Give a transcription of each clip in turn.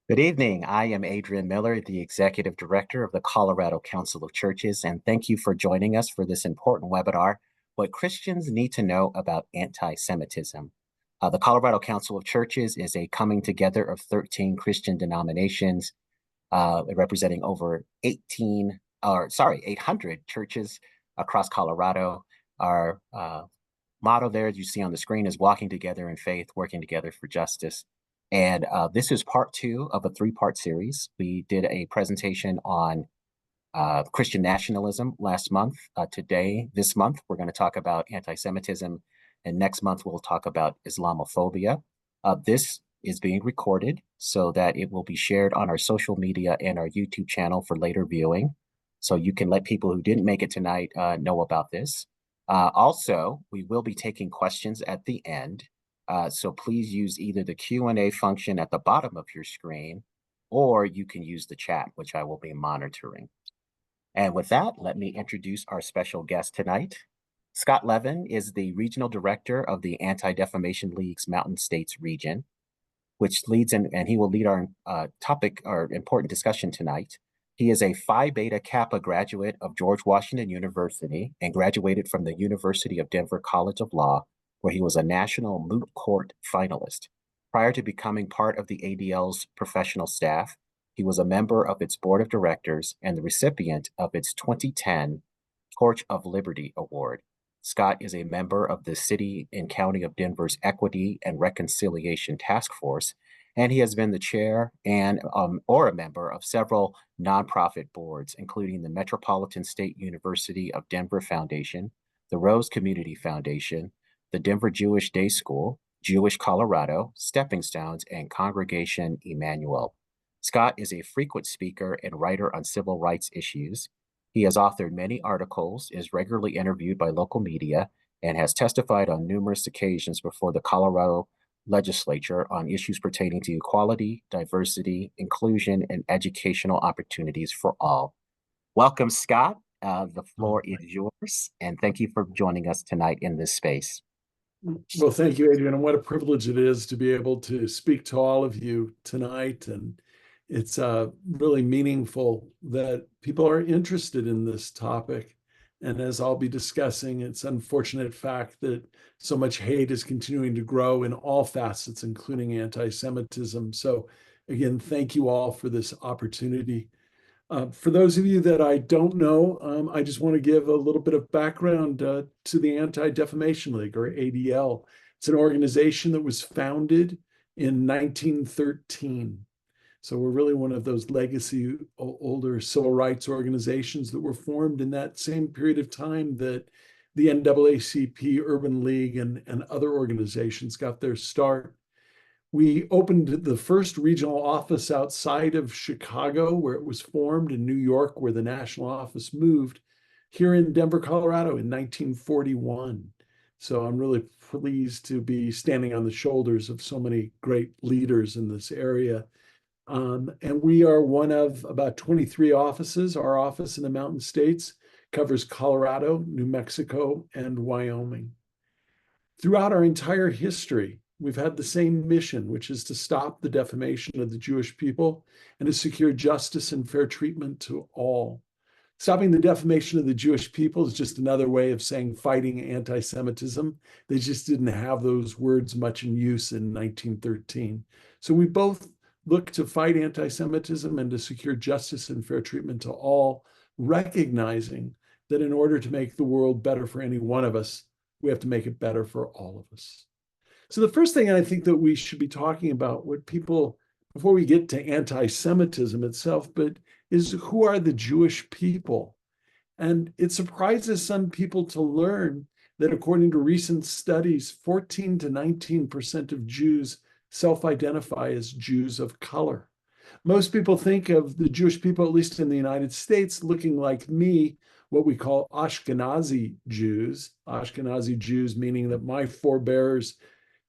Good evening. I am Adrian Miller, the Executive Director of the Colorado Council of Churches, and thank you for joining us for this important webinar, What Christians Need to Know About Anti-Semitism. The Colorado Council of Churches is a coming together of 13 Christian denominations, representing over 800 churches across Colorado. Our motto there, as you see on the screen, is walking together in faith, working together for justice. And this is part two of a three-part series. We did a presentation on Christian nationalism last month. This month, we're going to talk about anti-Semitism, and next month we'll talk about Islamophobia. This is being recorded so that it will be shared on our social media and our YouTube channel for later viewing. So you can let people who didn't make it tonight know about this. Also, we will be taking questions at the end. So please use either the Q&A function at the bottom of your screen, or you can use the chat, which I will be monitoring. And with that, let me introduce our special guest tonight. Scott Levin is the Regional Director of the Anti-Defamation League's Mountain States region, which leads and he will lead our important discussion tonight. He is a Phi Beta Kappa graduate of George Washington University and graduated from the University of Denver College of Law, where he was a national moot court finalist. Prior to becoming part of the ADL's professional staff, he was a member of its board of directors and the recipient of its 2010 Torch of Liberty Award. Scott is a member of the City and County of Denver's Equity and Reconciliation Taskforce, and he has been the chair and or a member of several nonprofit boards, including the Metropolitan State University of Denver Foundation, the Rose Community Foundation, the Denver Jewish Day School, Jewish Colorado, Stepping Stones, and Congregation Emanuel. Scott is a frequent speaker and writer on civil rights issues. He has authored many articles, is regularly interviewed by local media, and has testified on numerous occasions before the Colorado legislature on issues pertaining to equality, diversity, inclusion, and educational opportunities for all. Welcome, Scott. The floor is yours, and thank you for joining us tonight in this space. Well, thank you, Adrian, and what a privilege it is to be able to speak to all of you tonight. And it's really meaningful that people are interested in this topic. And as I'll be discussing, it's an unfortunate fact that so much hate is continuing to grow in all facets, including anti-Semitism. So again, thank you all for this opportunity. For those of you that I don't know, I just want to give a little bit of background to the Anti-Defamation League, or ADL. It's an organization that was founded in 1913. So we're really one of those legacy older civil rights organizations that were formed in that same period of time that the NAACP, Urban League, and other organizations got their start. We opened the first regional office outside of Chicago, where it was formed, in New York, where the national office moved, here in Denver, Colorado in 1941. So I'm really pleased to be standing on the shoulders of so many great leaders in this area. And we are one of about 23 offices. Our office in the Mountain States covers Colorado, New Mexico, and Wyoming. Throughout our entire history, we've had the same mission, which is to stop the defamation of the Jewish people and to secure justice and fair treatment to all. Stopping the defamation of the Jewish people is just another way of saying fighting anti-Semitism. They just didn't have those words much in use in 1913. So we both look to fight anti-Semitism and to secure justice and fair treatment to all, recognizing that in order to make the world better for any one of us, we have to make it better for all of us. So the first thing I think that we should be talking about, what people, before we get to anti-Semitism itself, but is who are the Jewish people? And it surprises some people to learn that according to recent studies, 14 to 19% of Jews self-identify as Jews of color. Most people think of the Jewish people, at least in the United States, looking like me, what we call Ashkenazi Jews. Ashkenazi Jews meaning that my forebears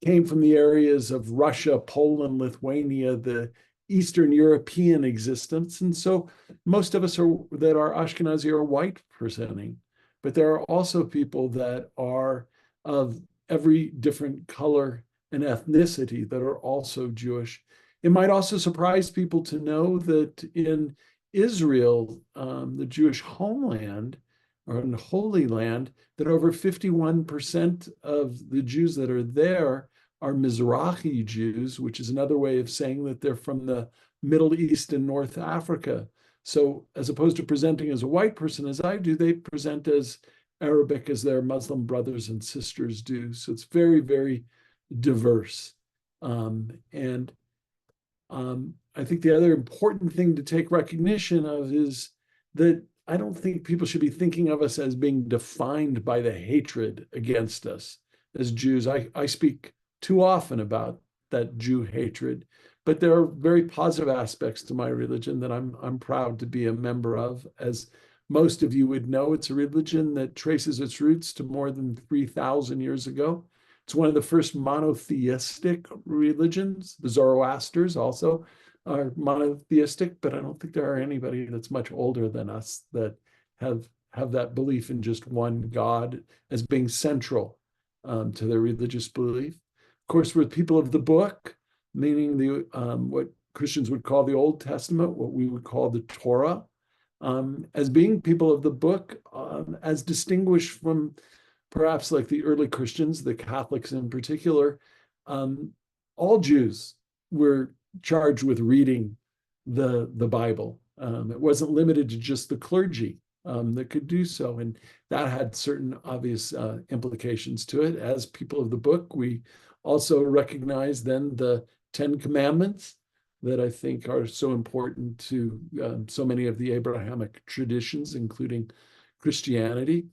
came from the areas of Russia, Poland, Lithuania, the Eastern European existence. And so most of us that are Ashkenazi are white presenting, but there are also people that are of every different color and ethnicity that are also Jewish. It might also surprise people to know that in Israel, the Jewish homeland or in the Holy Land, that over 51% of the Jews that are there are Mizrahi Jews, which is another way of saying that they're from the Middle East and North Africa. So as opposed to presenting as a white person as I do, they present as Arabic as their Muslim brothers and sisters do. So it's very, very diverse. And I think the other important thing to take recognition of is that I don't think people should be thinking of us as being defined by the hatred against us as Jews. I speak too often about that Jew hatred, but there are very positive aspects to my religion that I'm proud to be a member of. As most of you would know, it's a religion that traces its roots to more than 3,000 years ago. It's one of the first monotheistic religions. The Zoroasters also are monotheistic, but I don't think there are anybody that's much older than us that have that belief in just one God as being central to their religious belief. Of course, we're people of the book, meaning the what Christians would call the Old Testament, what we would call the Torah, as being people of the book, as distinguished from perhaps like the early Christians, the Catholics in particular. All Jews were charged with reading the Bible. It wasn't limited to just the clergy that could do so, and that had certain obvious implications to it. As people of the book, we also recognize then the Ten Commandments that I think are so important to so many of the Abrahamic traditions, including Christianity.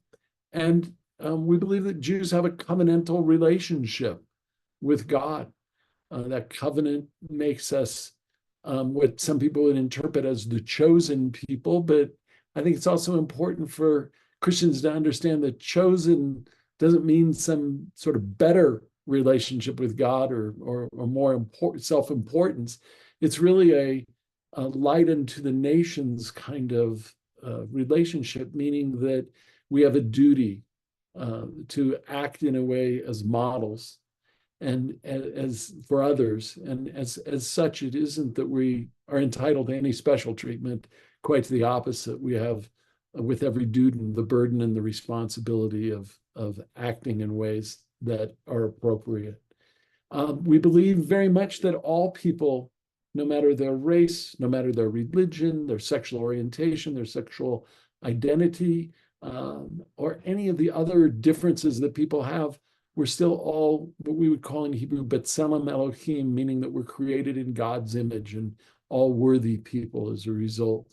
And we believe that Jews have a covenantal relationship with God. That covenant makes us what some people would interpret as the chosen people, but I think it's also important for Christians to understand that chosen doesn't mean some sort of better relationship with God or more self-importance. It's really a light unto the nations kind of relationship, meaning that we have a duty to act in a way as models and as for others. And as such, it isn't that we are entitled to any special treatment. Quite the opposite. We have, with every dudent, the burden and the responsibility of acting in ways that are appropriate. We believe very much that all people, no matter their race, no matter their religion, their sexual orientation, their sexual identity, or any of the other differences that people have, we're still all what we would call in Hebrew B'Tselem Elohim, meaning that we're created in God's image and all worthy people as a result.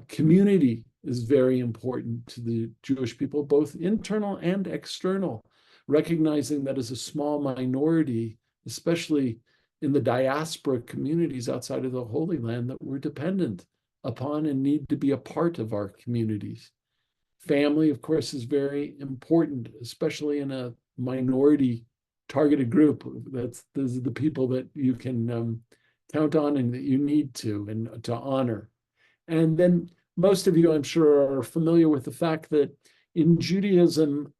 Community is very important to the Jewish people, both internal and external, recognizing that as a small minority, especially in the diaspora communities outside of the Holy Land, that we're dependent upon and need to be a part of our communities. Family, of course, is very important, especially in a minority targeted group. Those are the people that you can count on and that you need to and to honor. And then most of you, I'm sure, are familiar with the fact that in Judaism,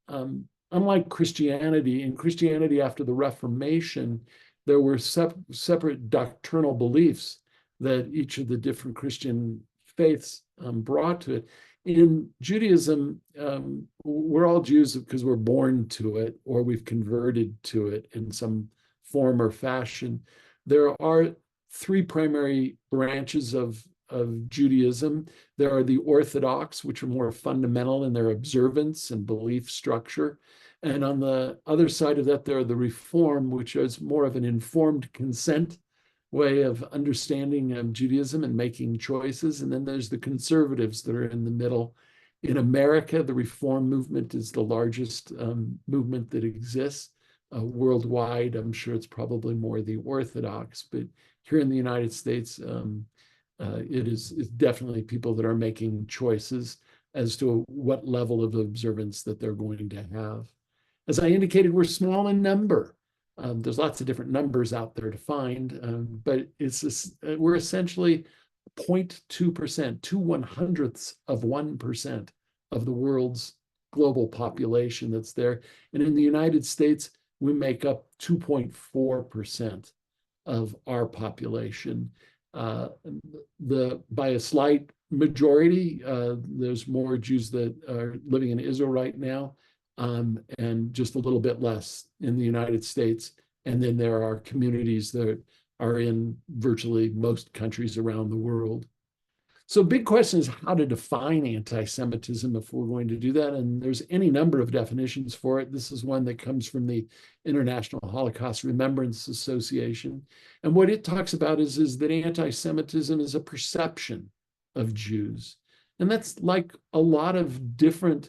unlike Christianity, in Christianity after the Reformation, there were separate doctrinal beliefs that each of the different Christian faiths brought to it. In Judaism, we're all Jews because we're born to it or we've converted to it in some form or fashion. There are three primary branches of Judaism. There are the Orthodox, which are more fundamental in their observance and belief structure. And on the other side of that, there are the Reform, which is more of an informed consent way of understanding Judaism and making choices. And then there's the conservatives that are in the middle. In America, the Reform movement is the largest movement that exists worldwide. I'm sure it's probably more the Orthodox, but here in the United States, it is definitely people that are making choices as to what level of observance that they're going to have. As I indicated, we're small in number. There's lots of different numbers out there to find, but we're essentially 0.2%, 2/100ths of 1% of the world's global population that's there. And in the United States, we make up 2.4%. of our population. By a slight majority, there's more Jews that are living in Israel right now, and just a little bit less in the United States. And then there are communities that are in virtually most countries around the world. So big question is how to define anti-Semitism if we're going to do that. And there's any number of definitions for it. This is one that comes from the International Holocaust Remembrance Association. And what it talks about is that anti-Semitism is a perception of Jews. And that's like a lot of different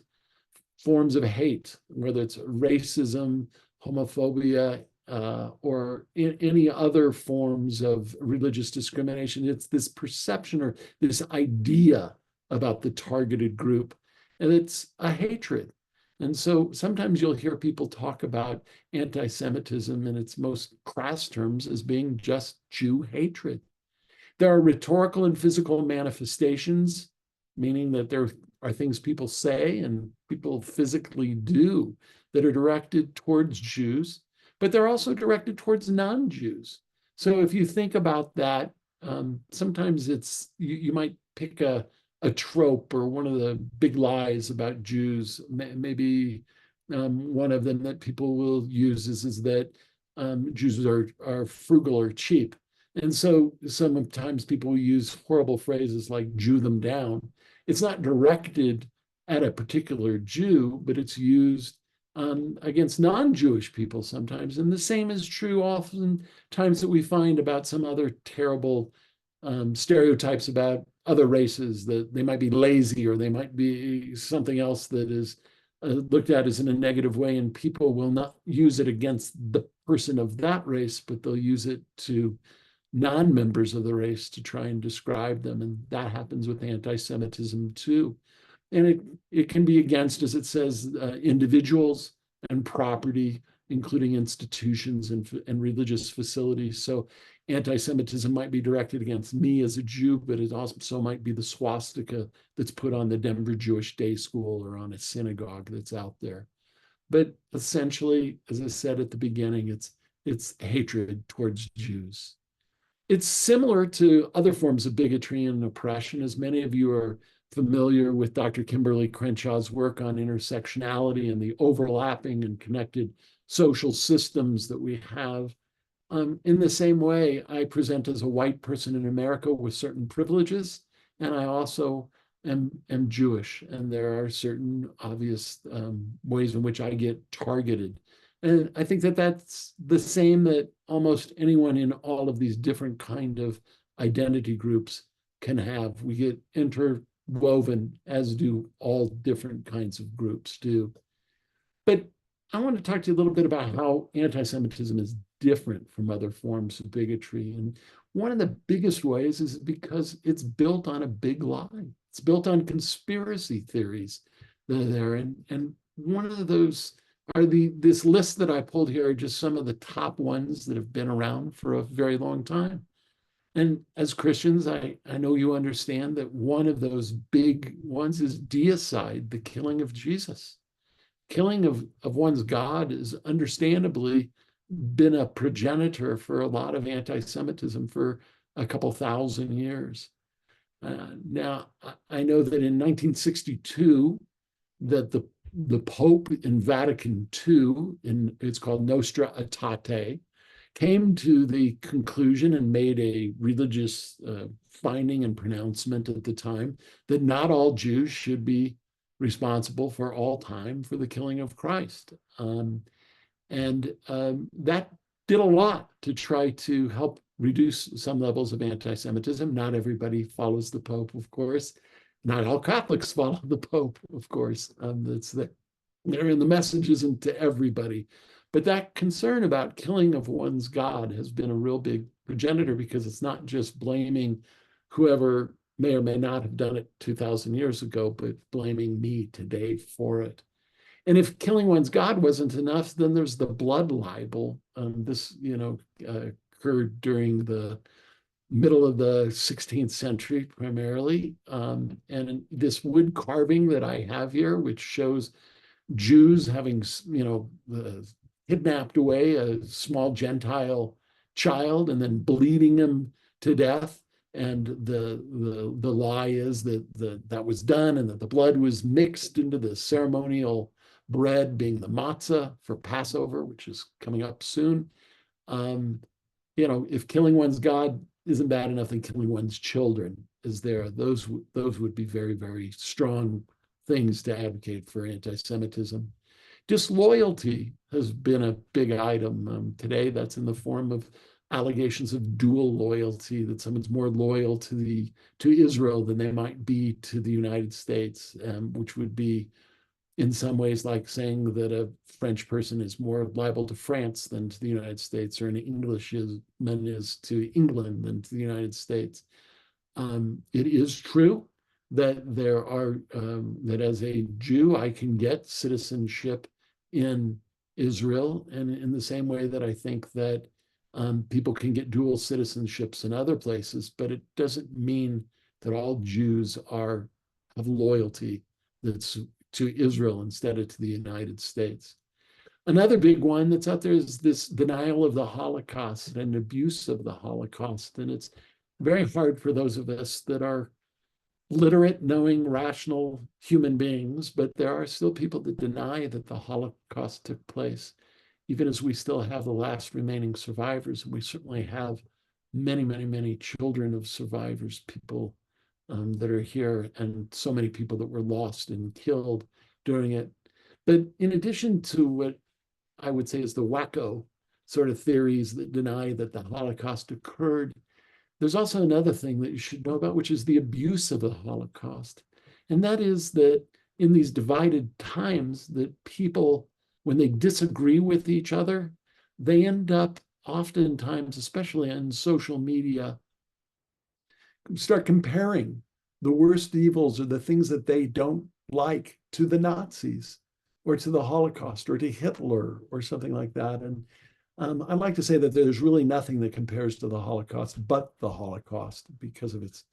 forms of hate, whether it's racism, homophobia, or any other forms of religious discrimination. It's this perception or this idea about the targeted group, and it's a hatred. And so sometimes you'll hear people talk about anti-Semitism in its most crass terms as being just Jew hatred. There are rhetorical and physical manifestations, meaning that there are things people say and people physically do that are directed towards Jews, but they're also directed towards non-Jews. So if you think about that, sometimes you might pick a trope or one of the big lies about Jews. Maybe one of them that people will use is that Jews are frugal or cheap. And so sometimes people use horrible phrases like Jew them down. It's not directed at a particular Jew, but it's used against non-Jewish people sometimes. And the same is true oftentimes that we find about some other terrible stereotypes about other races, that they might be lazy or they might be something else that is looked at as in a negative way, and people will not use it against the person of that race, but they'll use it to non-members of the race to try and describe them. And that happens with anti-Semitism too. And it can be against, as it says, individuals and property, including institutions and religious facilities. So anti-Semitism might be directed against me as a Jew, but it also might be the swastika that's put on the Denver Jewish Day School or on a synagogue that's out there. But essentially, as I said at the beginning, it's hatred towards Jews. It's similar to other forms of bigotry and oppression, as many of you are familiar with Dr. Kimberly Crenshaw's work on intersectionality and the overlapping and connected social systems that we have. In the same way, I present as a white person in America with certain privileges, and I also am Jewish, and there are certain obvious ways in which I get targeted. And I think that that's the same that almost anyone in all of these different kind of identity groups can have. We get interwoven, as do all different kinds of groups do. But I want to talk to you a little bit about how anti-Semitism is different from other forms of bigotry. And one of the biggest ways is because it's built on a big lie. It's built on conspiracy theories that are there. And one of those are this list that I pulled here are just some of the top ones that have been around for a very long time. And as Christians, I know you understand that one of those big ones is deicide, the killing of Jesus. Killing of one's God has understandably been a progenitor for a lot of anti-Semitism for a couple thousand years. Now, I know that in 1962, that the Pope in Vatican II, it's called Nostra Aetate, came to the conclusion and made a religious finding and pronouncement at the time that not all Jews should be responsible for all time for the killing of Christ. That did a lot to try to help reduce some levels of anti-Semitism. Not everybody follows the Pope, of course. Not all Catholics follow the Pope, of course. The message isn't to everybody. But that concern about killing of one's God has been a real big progenitor, because it's not just blaming whoever may or may not have done it 2,000 years ago, but blaming me today for it. And if killing one's God wasn't enough, then there's the blood libel. This occurred during the middle of the 16th century primarily. And this wood carving that I have here, which shows Jews having, kidnapped away a small Gentile child and then bleeding him to death. And the lie is that that was done and that the blood was mixed into the ceremonial bread, being the matzah for Passover, which is coming up soon. Um, if killing one's God isn't bad enough, then killing one's children is there. Those would be very, very strong things to advocate for anti-Semitism. Disloyalty has been a big item today. That's in the form of allegations of dual loyalty, that someone's more loyal to Israel than they might be to the United States, which would be in some ways like saying that a French person is more liable to France than to the United States, or an Englishman is to England than to the United States. It is true that that as a Jew, I can get citizenship in Israel, and in the same way that I think that people can get dual citizenships in other places, but it doesn't mean that all Jews have loyalty that's to Israel instead of to the United States. Another big one that's out there is this denial of the Holocaust and abuse of the Holocaust. And it's very hard for those of us that are literate, knowing, rational human beings, but there are still people that deny that the Holocaust took place, even as we still have the last remaining survivors. And we certainly have many, many, many children of survivors, people that are here, and so many people that were lost and killed during it. But in addition to what I would say is the wacko sort of theories that deny that the Holocaust occurred, there's also another thing that you should know about, which is the abuse of the Holocaust. And that is that in these divided times, that people, when they disagree with each other, they end up oftentimes, especially on social media, start comparing the worst evils or the things that they don't like to the Nazis or to the Holocaust or to Hitler or something like that. And I like to say that there's really nothing that compares to the Holocaust but the Holocaust, because of its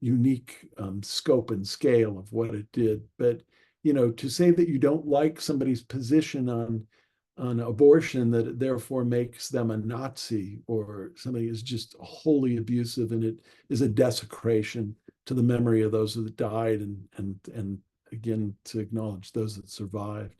unique scope and scale of what it did. But, to say that you don't like somebody's position on abortion, that it therefore makes them a Nazi or something, is just wholly abusive, and it is a desecration to the memory of those that died, and again, to acknowledge those that survived.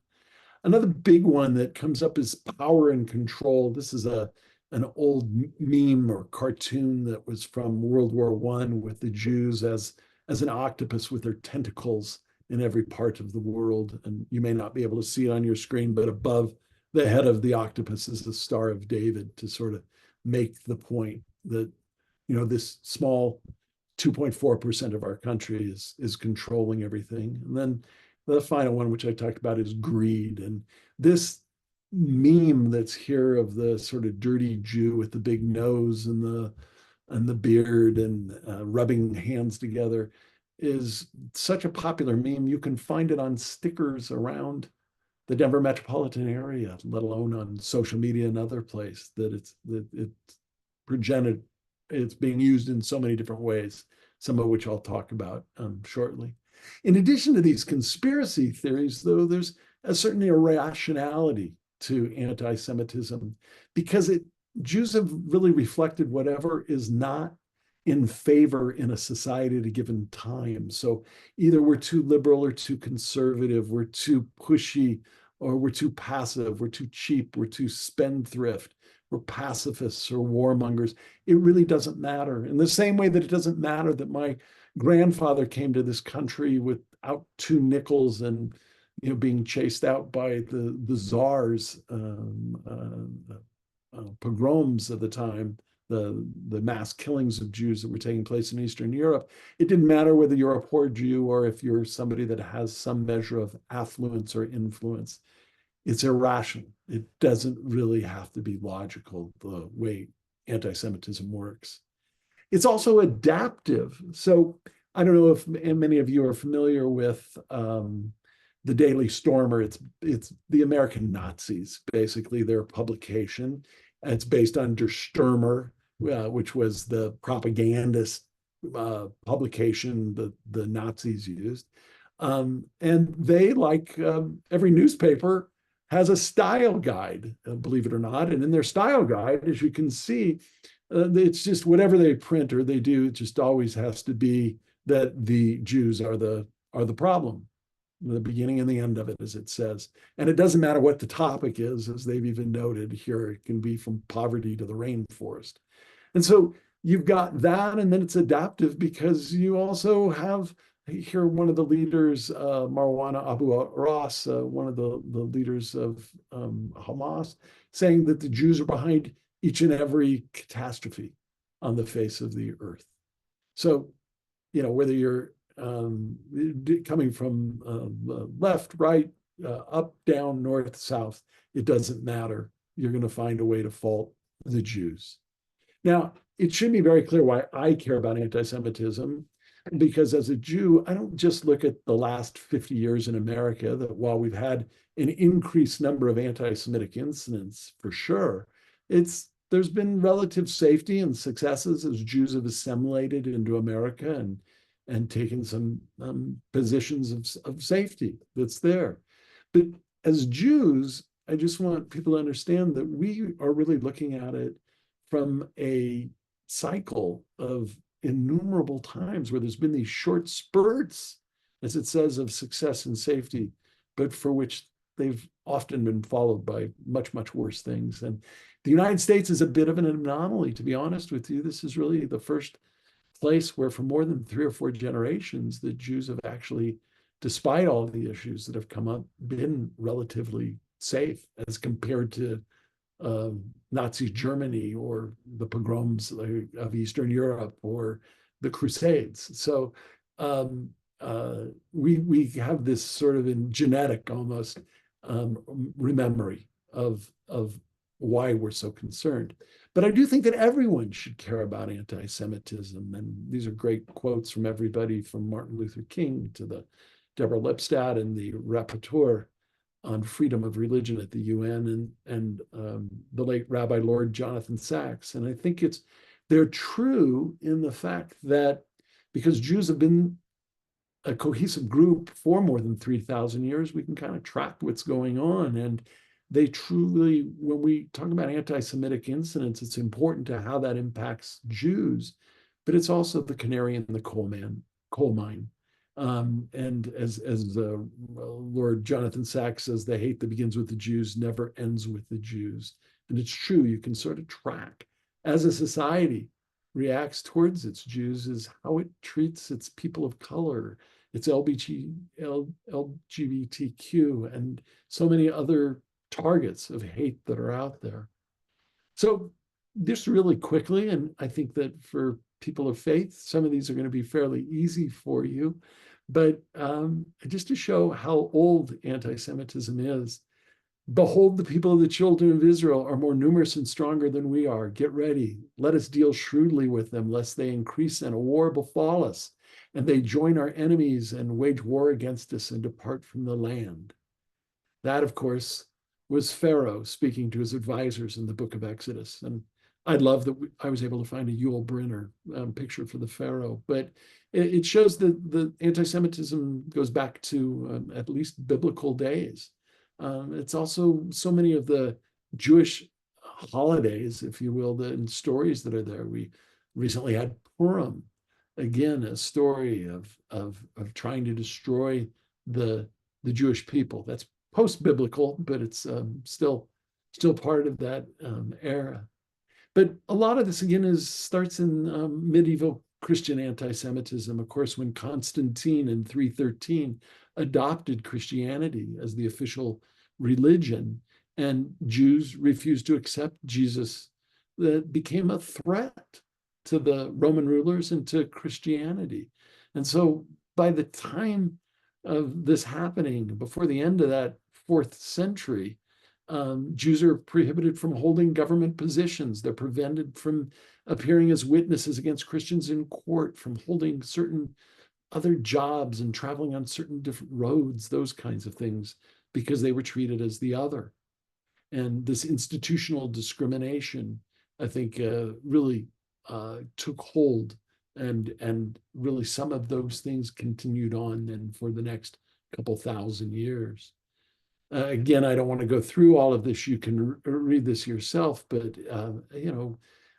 Another big one that comes up is power and control. This is an old meme or cartoon that was from World War I, with the Jews as an octopus with their tentacles in every part of the world. And you may not be able to see it on your screen, but above the head of the octopus is the Star of David, to sort of make the point that, this small 2.4% of our country is controlling everything. And then the final one, which I talked about, is greed. And this meme that's here of the sort of dirty Jew with the big nose and the beard and rubbing hands together is such a popular meme. You can find it on stickers around the Denver metropolitan area, let alone on social media and other places, that it's progented. It's being used in so many different ways, some of which I'll talk about shortly. In addition to these conspiracy theories, though, there's a certain irrationality to anti-Semitism, because Jews have really reflected whatever is not in favor in a society at a given time. So either we're too liberal or too conservative, we're too pushy, or we're too passive, we're too cheap, we're too spendthrift, we're pacifists or warmongers. It really doesn't matter. In the same way that it doesn't matter that my grandfather came to this country without 2 nickels and being chased out by the czars, pogroms of the time, the mass killings of Jews that were taking place in Eastern Europe. It didn't matter whether you're a poor Jew or if you're somebody that has some measure of affluence or influence. It's irrational. It doesn't really have to be logical, the way anti-Semitism works. It's also adaptive. So I don't know if many of you are familiar with the Daily Stormer. It's the American Nazis, basically, their publication. It's based on Der Stürmer, which was the propagandist publication that the Nazis used. And they, like every newspaper, has a style guide, believe it or not. And in their style guide, as you can see, it's just whatever they print or they do, it just always has to be that the Jews are the problem, the beginning and the end of it, as it says. And it doesn't matter what the topic is, as they've even noted here, it can be from poverty to the rainforest. And so you've got that, and then it's adaptive because you also have here one of the leaders, Marwana Abu Ras, one of the leaders of Hamas, saying that the Jews are behind each and every catastrophe on the face of the earth. So, whether you're coming from left, right, up, down, north, south, it doesn't matter. You're going to find a way to fault the Jews. Now, it should be very clear why I care about anti-Semitism, because as a Jew, I don't just look at the last 50 years in America, that while we've had an increased number of anti-Semitic incidents, for sure, there's been relative safety and successes as Jews have assimilated into America and taken some positions of safety that's there. But as Jews, I just want people to understand that we are really looking at it from a cycle of innumerable times where there's been these short spurts, as it says, of success and safety, but for which they've often been followed by much, much worse things. And the United States is a bit of an anomaly, to be honest with you. This is really the first place where for more than 3 or 4 generations, the Jews have actually, despite all the issues that have come up, been relatively safe as compared to Nazi Germany or the pogroms of Eastern Europe or the Crusades. So we have this sort of in genetic almost memory of why we're so concerned. But I do think that everyone should care about anti-Semitism. And these are great quotes from everybody from Martin Luther King to the Deborah Lipstadt and the rapporteur on freedom of religion at the UN and the late Rabbi Lord Jonathan Sacks. And I think they're true in the fact that because Jews have been a cohesive group for more than 3,000 years, we can kind of track what's going on. And they truly, when we talk about anti-Semitic incidents, it's important to how that impacts Jews, but it's also the canary in the coal mine. And as Lord Jonathan Sacks says, the hate that begins with the Jews never ends with the Jews. And it's true, you can sort of track as a society reacts towards its Jews is how it treats its people of color, its LGBTQ, and so many other targets of hate that are out there. So just really quickly, and I think that for people of faith, some of these are going to be fairly easy for you, but just to show how old anti-Semitism is, behold, the people of the children of Israel are more numerous and stronger than we are. Get ready. Let us deal shrewdly with them, lest they increase and a war befall us, and they join our enemies and wage war against us and depart from the land. That, of course, was Pharaoh speaking to his advisors in the book of Exodus. And I love that I was able to find a Yul Brynner picture for the Pharaoh. But it shows that the anti-Semitism goes back to at least biblical days. It's also so many of the Jewish holidays, if you will, and stories that are there. We recently had Purim, again, a story of trying to destroy the Jewish people. That's post-biblical, but it's still part of that era. But a lot of this, again, starts in medieval Christian anti-Semitism. Of course, when Constantine in 313 adopted Christianity as the official religion, and Jews refused to accept Jesus, that became a threat to the Roman rulers and to Christianity. And so by the time of this happening, before the end of that 4th century, Jews are prohibited from holding government positions. They're prevented from appearing as witnesses against Christians in court, from holding certain other jobs and traveling on certain different roads, those kinds of things, because they were treated as the other. And this institutional discrimination, I think, really took hold, and really some of those things continued on then for the next couple thousand years. Again, I don't want to go through all of this. You can read this yourself, but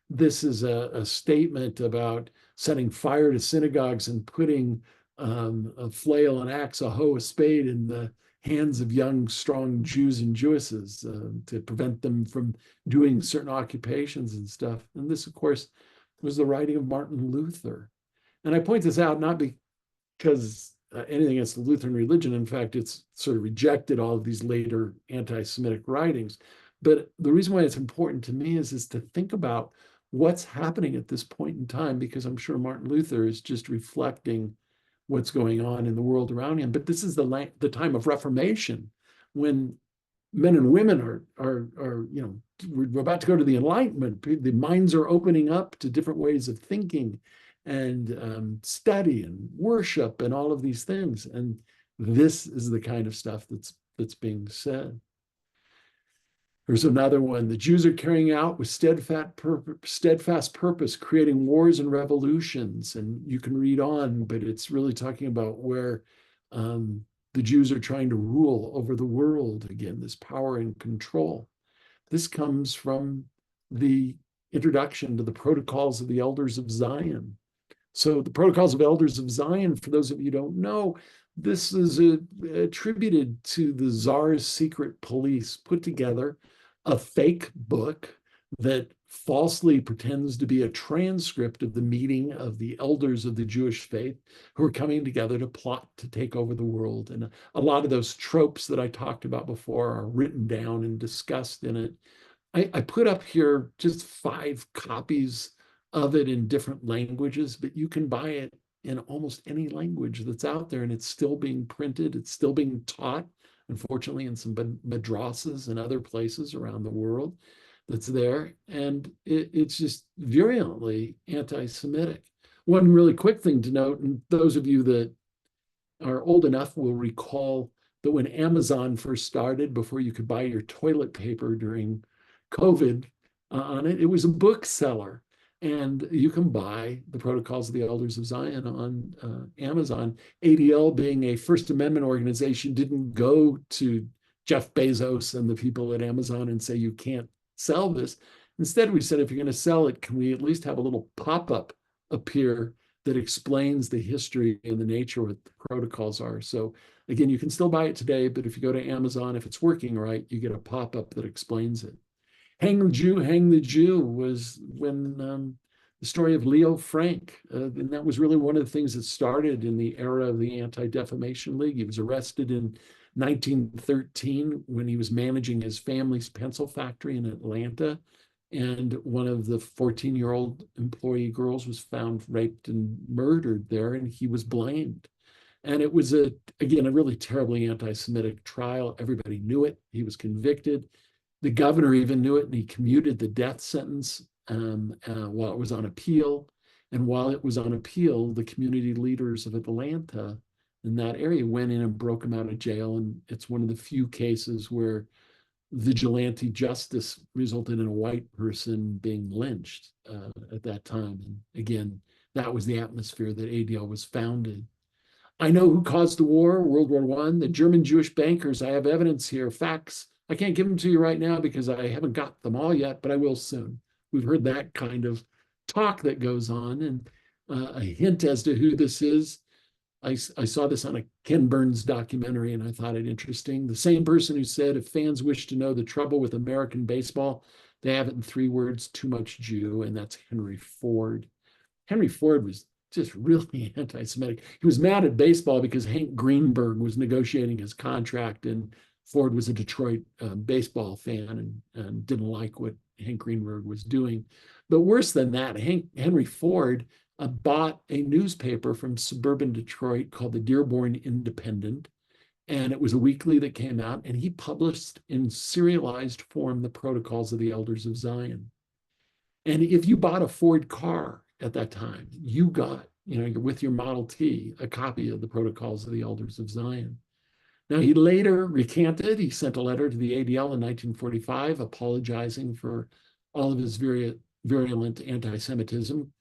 this is a statement about setting fire to synagogues and putting a flail, an axe, a hoe, a spade in the hands of young, strong Jews and Jewesses to prevent them from doing certain occupations and stuff. And this, of course, was the writing of Martin Luther. And I point this out not because anything against the Lutheran religion. In fact, it's sort of rejected all of these later anti-Semitic writings. But the reason why it's important to me is to think about what's happening at this point in time, because I'm sure Martin Luther is just reflecting what's going on in the world around him. But this is the time of Reformation, when men and women are we're about to go to the Enlightenment. The minds are opening up to different ways of thinking and study and worship and all of these things. And this is the kind of stuff that's being said. There's another one. The Jews are carrying out with steadfast purpose, creating wars and revolutions. And you can read on, but it's really talking about where the Jews are trying to rule over the world again, this power and control. This comes from the introduction to the Protocols of the Elders of Zion. So the Protocols of Elders of Zion, for those of you who don't know, this is attributed to the Tsar's secret police, put together a fake book that falsely pretends to be a transcript of the meeting of the elders of the Jewish faith who are coming together to plot to take over the world. And a lot of those tropes that I talked about before are written down and discussed in it. I put up here just 5 copies of it in different languages, but you can buy it in almost any language that's out there, and it's still being printed. It's still being taught, unfortunately, in some madrasas and other places around the world that's there. And it's just virulently anti-Semitic. One really quick thing to note, and those of you that are old enough will recall that when Amazon first started, before you could buy your toilet paper during COVID on it, it was a bookseller. And you can buy the Protocols of the Elders of Zion on Amazon. ADL, being a First Amendment organization, didn't go to Jeff Bezos and the people at Amazon and say, you can't sell this. Instead, we said, if you're going to sell it, can we at least have a little pop-up appear that explains the history and the nature of what the protocols are? So again, you can still buy it today, but if you go to Amazon, if it's working right, you get a pop-up that explains it. Hang the Jew was when the story of Leo Frank, and that was really one of the things that started in the era of the Anti-Defamation League. He was arrested in 1913 when he was managing his family's pencil factory in Atlanta. And one of the 14-year-old employee girls was found raped and murdered there, and he was blamed. And it was, again, a really terribly anti-Semitic trial. Everybody knew it. He was convicted. The governor even knew it, and he commuted the death sentence while it was on appeal. And while it was on appeal, the community leaders of Atlanta in that area went in and broke him out of jail. And it's one of the few cases where vigilante justice resulted in a white person being lynched at that time. And again, that was the atmosphere that ADL was founded. I know who caused the war, World War I, the German Jewish bankers. I have evidence here, facts. I can't give them to you right now because I haven't got them all yet, but I will soon. We've heard that kind of talk that goes on, and a hint as to who this is. I saw this on a Ken Burns documentary, and I thought it interesting. The same person who said, if fans wish to know the trouble with American baseball, they have it in 3 words, too much Jew, and that's Henry Ford. Henry Ford was just really anti-Semitic. He was mad at baseball because Hank Greenberg was negotiating his contract, and Ford was a Detroit baseball fan and didn't like what Hank Greenberg was doing. But worse than that, Henry Ford bought a newspaper from suburban Detroit called the Dearborn Independent. And it was a weekly that came out, and he published in serialized form the Protocols of the Elders of Zion. And if you bought a Ford car at that time, you got, you're with your Model T, a copy of the Protocols of the Elders of Zion. Now, he later recanted. He sent a letter to the ADL in 1945 apologizing for all of his virulent anti-Semitism,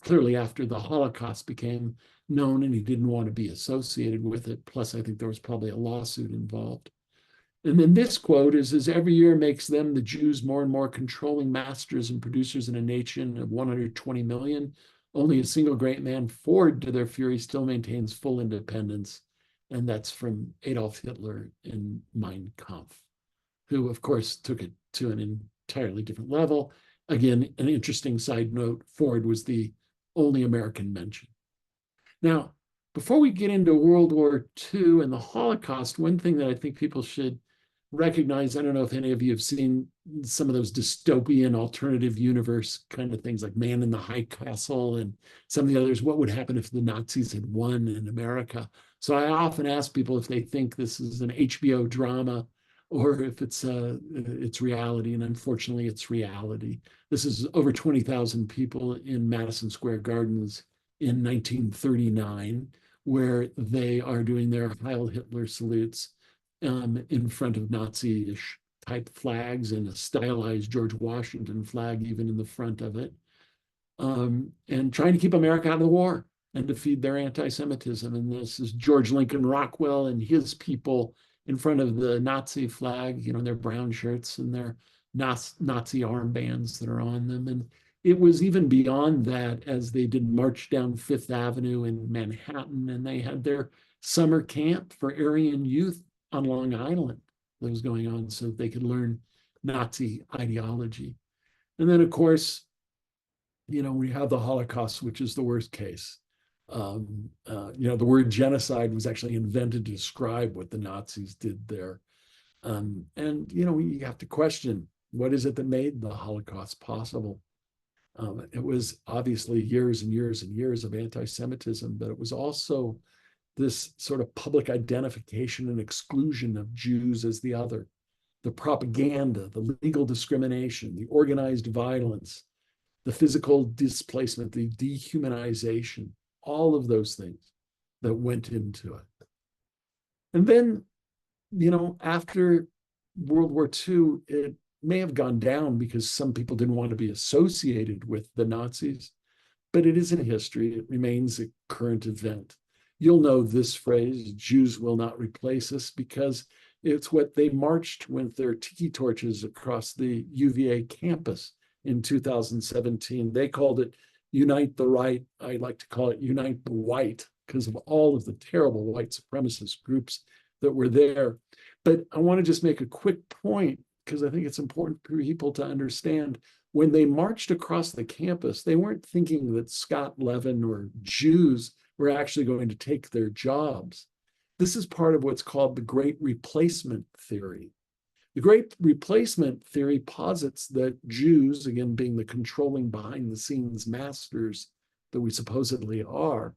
clearly after the Holocaust became known and he didn't want to be associated with it. Plus, I think there was probably a lawsuit involved. And then this quote is every year makes them, the Jews, more and more controlling masters and producers in a nation of 120 million. Only a single great man, Ford, to their fury, still maintains full independence. And that's from Adolf Hitler in Mein Kampf, who, of course, took it to an entirely different level. Again, an interesting side note, Ford was the only American mention. Now, before we get into World War II and the Holocaust, one thing that I think people should recognize, I don't know if any of you have seen some of those dystopian alternative universe kind of things like Man in the High Castle and some of the others. What would happen if the Nazis had won in America? So I often ask people if they think this is an HBO drama or if it's reality. And unfortunately, it's reality. This is over 20,000 people in Madison Square Gardens in 1939, where they are doing their Heil Hitler salutes in front of Nazi-ish type flags and a stylized George Washington flag even in the front of it, and trying to keep America out of the war and to feed their anti-Semitism. And this is George Lincoln Rockwell and his people in front of the Nazi flag, you know, their brown shirts and their Nazi armbands that are on them. And it was even beyond that as they did march down Fifth Avenue in Manhattan, and they had their summer camp for Aryan youth on Long Island that was going on so they could learn Nazi ideology. And then, of course, you know, we have the Holocaust, which is the worst case. You know, the word genocide was actually invented to describe what the Nazis did there. And, you know, we have to question, what is it that made the Holocaust possible? It was obviously years and years and years of anti-Semitism, but it was also this sort of public identification and exclusion of Jews as the other, the propaganda, the legal discrimination, the organized violence, the physical displacement, the dehumanization, all of those things that went into it. And then, you know, after World War II, it may have gone down because some people didn't want to be associated with the Nazis, but it is in history. It remains a current event. You'll know this phrase, Jews will not replace us, because it's what they marched with their tiki torches across the UVA campus in 2017. They called it Unite the Right. I like to call it Unite the White because of all of the terrible white supremacist groups that were there. But I want to just make a quick point because I think it's important for people to understand when they marched across the campus, they weren't thinking that Scott Levin or Jews were actually going to take their jobs. This is part of what's called the Great Replacement Theory. The Great Replacement Theory posits that Jews, again, being the controlling behind the scenes masters that we supposedly are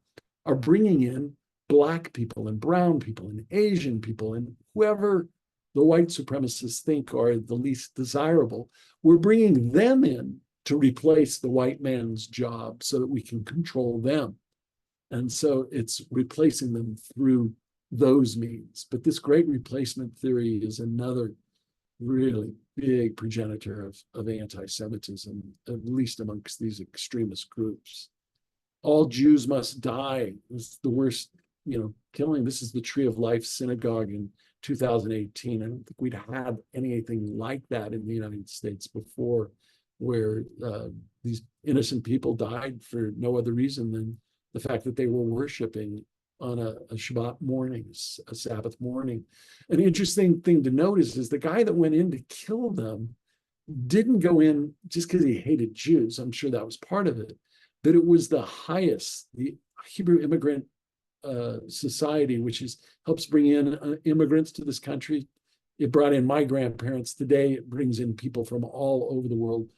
bringing in Black people and brown people and Asian people and whoever the white supremacists think are the least desirable. We're bringing them in to replace the white man's job so that we can control them. And so it's replacing them through those means. But this great replacement theory is another really big progenitor of anti-Semitism, at least amongst these extremist groups. All Jews must die is the worst, you know, killing. This is the Tree of Life synagogue in 2018. I don't think we'd had anything like that in the United States before, where these innocent people died for no other reason than the fact that they were worshiping on a Shabbat morning, a Sabbath morning. An interesting thing to notice is the guy that went in to kill them didn't go in just because he hated Jews. I'm sure that was part of it, but it was the highest, the Hebrew Immigrant Society, which helps bring in immigrants to this country. It brought in my grandparents. Today, it brings in people from all over the world,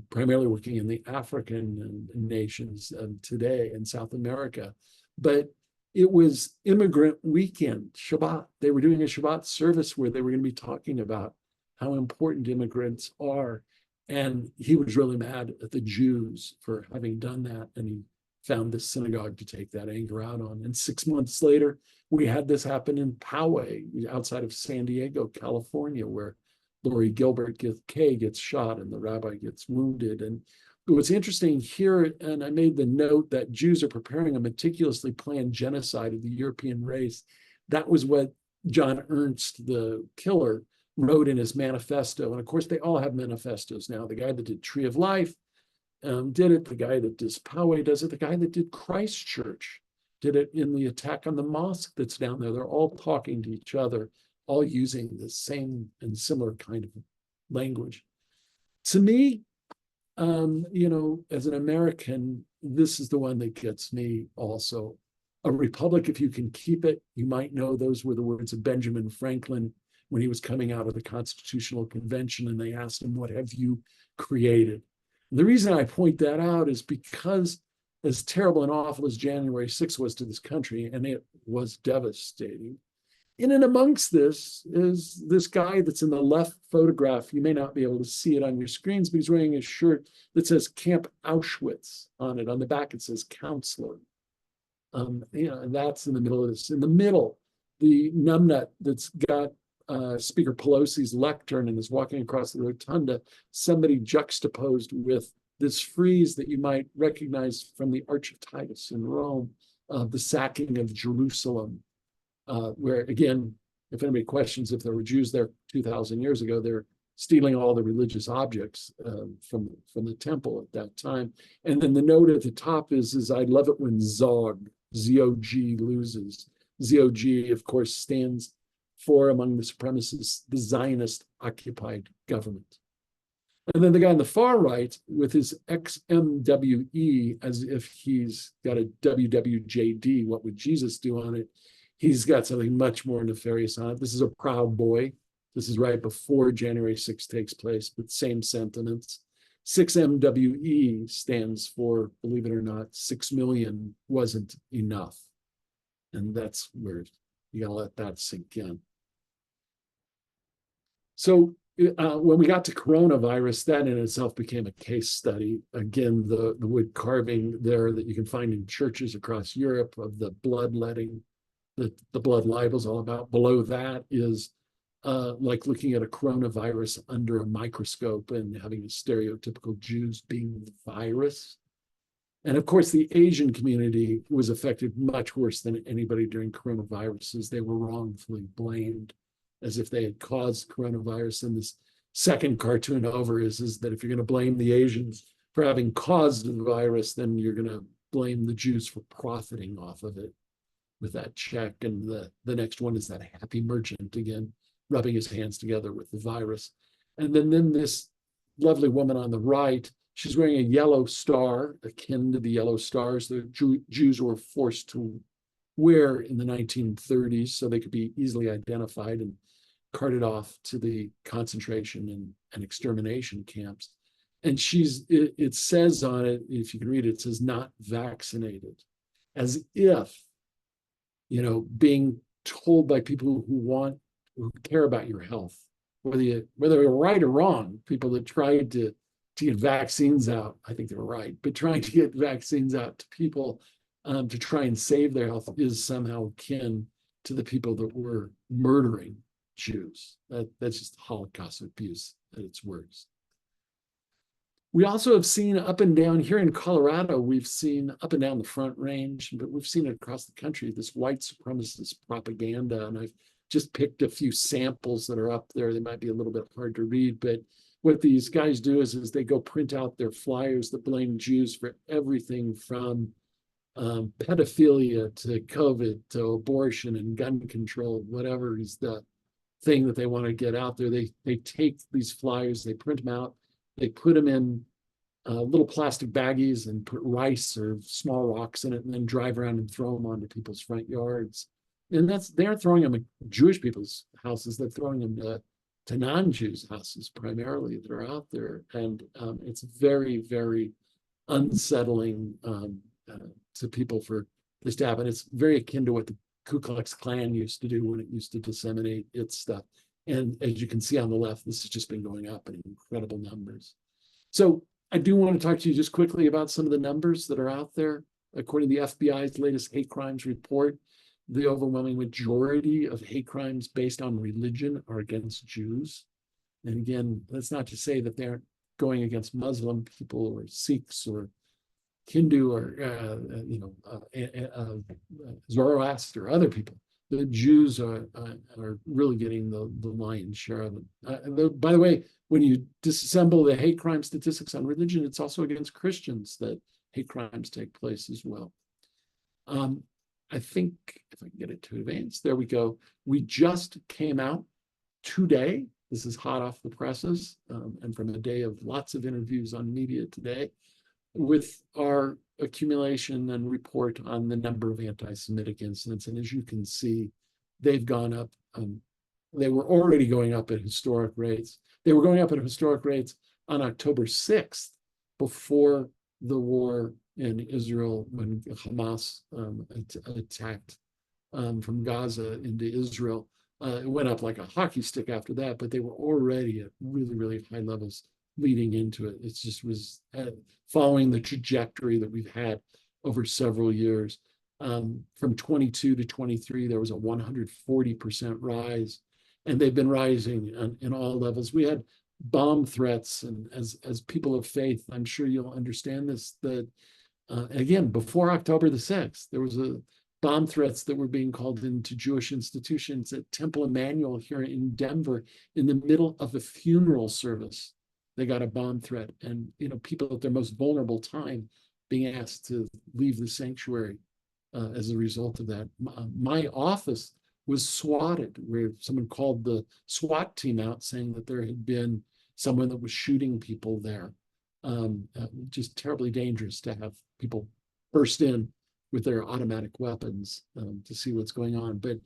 primarily working in the African nations today in South America. But it was Immigrant Weekend, Shabbat. They were doing a Shabbat service where they were going to be talking about how important immigrants are. And he was really mad at the Jews for having done that. And he found this synagogue to take that anger out on. And 6 months later, we had this happen in Poway, outside of San Diego, California, where Lori Gilbert Kay gets shot and the rabbi gets wounded. And what's interesting here, and I made the note that Jews are preparing a meticulously planned genocide of the European race. That was what John Ernst, the killer, wrote in his manifesto. And of course, they all have manifestos now. The guy that did Tree of Life did it. The guy that does Poway does it. The guy that did Christchurch did it in the attack on the mosque that's down there. They're all talking to each other, all using the same and similar kind of language. To me, as an American, this is the one that gets me also. A republic, if you can keep it, you might know those were the words of Benjamin Franklin when he was coming out of the Constitutional Convention, and they asked him, "What have you created?" The reason I point that out is because, as terrible and awful as January 6th was to this country, and it was devastating, in and amongst this is this guy that's in the left photograph. You may not be able to see it on your screens, but he's wearing a shirt that says Camp Auschwitz on it. On the back, it says counselor. And that's in the middle of this. In the middle, the numbnut that's got Speaker Pelosi's lectern and is walking across the rotunda, somebody juxtaposed with this frieze that you might recognize from the Arch of Titus in Rome, the sacking of Jerusalem, where, again, if anybody questions if there were Jews there 2,000 years ago, they're stealing all the religious objects from the temple at that time. And then the note at the top is I love it when Zog, Z-O-G, loses. Z-O-G, of course, stands for, among the supremacists, the Zionist occupied government. And then the guy on the far right with his XMWE, as if he's got a WWJD, what would Jesus do on it? He's got something much more nefarious on it. This is a Proud Boy. This is right before January 6th takes place, but same sentiments. 6MWE stands for, believe it or not, 6 million wasn't enough. And that's where you gotta let that sink in. So when we got to coronavirus, that in itself became a case study. Again, the wood carving there that you can find in churches across Europe of the bloodletting, that the blood libel's all about. Below that is like looking at a coronavirus under a microscope and having a stereotypical Jews being the virus. And of course, the Asian community was affected much worse than anybody during coronaviruses. They were wrongfully blamed as if they had caused coronavirus. And this second cartoon over is that if you're going to blame the Asians for having caused the virus, then you're going to blame the Jews for profiting off of it with that check. And the next one is that happy merchant again, rubbing his hands together with the virus. And then this lovely woman on the right, she's wearing a yellow star, akin to the yellow stars the Jews were forced to wear in the 1930s so they could be easily identified and carted off to the concentration and extermination camps. And it says on it, if you can read it, it says not vaccinated, as if, being told by people who care about your health, whether you're right or wrong, people that tried to get vaccines out, I think they were right, but trying to get vaccines out to people to try and save their health is somehow akin to the people that were murdering Jews. That's just Holocaust abuse at its worst. We also have seen up and down here in Colorado, we've seen up and down the Front Range, but we've seen it across the country, this white supremacist propaganda. And I've just picked a few samples that are up there. They might be a little bit hard to read, but what these guys do is they go print out their flyers that blame Jews for everything from pedophilia to COVID to abortion and gun control, whatever is the thing that they want to get out there. They take these flyers, they print them out, they put them in little plastic baggies and put rice or small rocks in it, and then drive around and throw them onto people's front yards. And they're throwing them at Jewish people's houses. They're throwing them to non-Jews' houses primarily that are out there. And it's very, very unsettling to people for this to happen. It's very akin to what the Ku Klux Klan used to do when it used to disseminate its stuff. And as you can see on the left, this has just been going up in incredible numbers. So I do want to talk to you just quickly about some of the numbers that are out there. According to the FBI's latest hate crimes report, the overwhelming majority of hate crimes based on religion are against Jews. And again, that's not to say that they're going against Muslim people or Sikhs or Hindu or Zoroaster or other people. the Jews are really getting the lion's share of it. By the way, when you disassemble the hate crime statistics on religion, it's also against Christians that hate crimes take place as well. I think if I can get it to advance, there we go. We just came out today. This is hot off the presses, and from a day of lots of interviews on media today, with our accumulation and report on the number of anti-Semitic incidents. And as you can see, they've gone up. They were already going up at historic rates. They were going up at historic rates on October 6th, before the war in Israel, when Hamas attacked from Gaza into Israel. It went up like a hockey stick after that, but they were already at really, really high levels leading into it. It just was following the trajectory that we've had over several years. From 22 to 23, there was a 140% rise, and they've been rising in all levels. We had bomb threats, and as people of faith, I'm sure you'll understand this, that again, before October the 6th, there was a bomb threats that were being called into Jewish institutions at Temple Emanuel here in Denver in the middle of a funeral service. They got a bomb threat, and people at their most vulnerable time being asked to leave the sanctuary as a result of that. My office was swatted, where someone called the SWAT team out saying that there had been someone that was shooting people there. Just terribly dangerous to have people burst in with their automatic weapons to see what's going on. But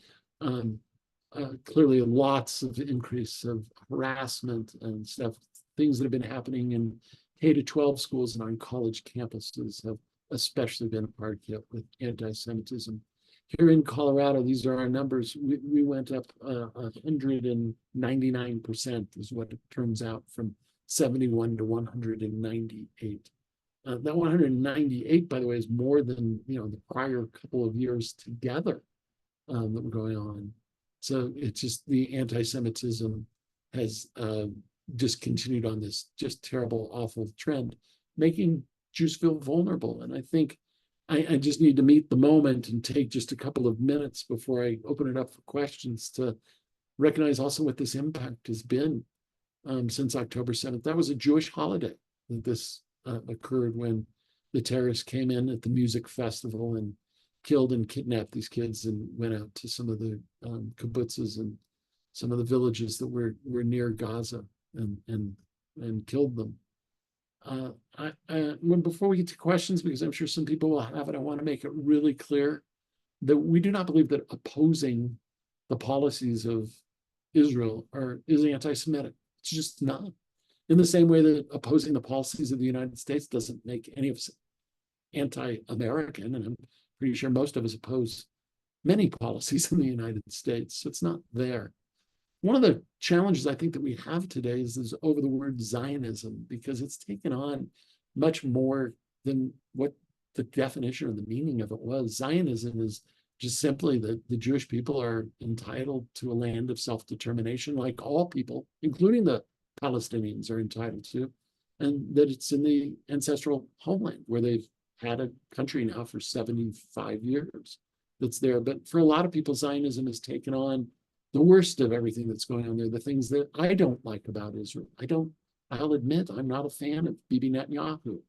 clearly lots of increase of harassment and stuff, things that have been happening in K-12 schools and on college campuses have especially been a part of with anti-Semitism. Here in Colorado, these are our numbers. We went up 199% is what it turns out, from 71 to 198. That 198, by the way, is more than the prior couple of years together that were going on. So it's just the anti-Semitism has just continued on this just terrible, awful trend, making Jews feel vulnerable. And I think I just need to meet the moment and take just a couple of minutes before I open it up for questions to recognize also what this impact has been since October 7th. That was a Jewish holiday that this occurred, when the terrorists came in at the music festival and killed and kidnapped these kids and went out to some of the kibbutzes and some of the villages that were near Gaza and killed them. Before we get to questions, because I'm sure some people will have it, I want to make it really clear that we do not believe that opposing the policies of Israel is anti-Semitic. It's just not. In the same way that opposing the policies of the United States doesn't make any of us anti-American, and I'm pretty sure most of us oppose many policies in the United States, so it's not there. One of the challenges I think that we have today is over the word Zionism, because it's taken on much more than what the definition or the meaning of it was. Zionism is just simply that the Jewish people are entitled to a land of self-determination, like all people, including the Palestinians, are entitled to, and that it's in the ancestral homeland where they've had a country now for 75 years that's there. But for a lot of people, Zionism has taken on the worst of everything that's going on there, the things that I don't like about Israel. I'll admit, I'm not a fan of Bibi Netanyahu.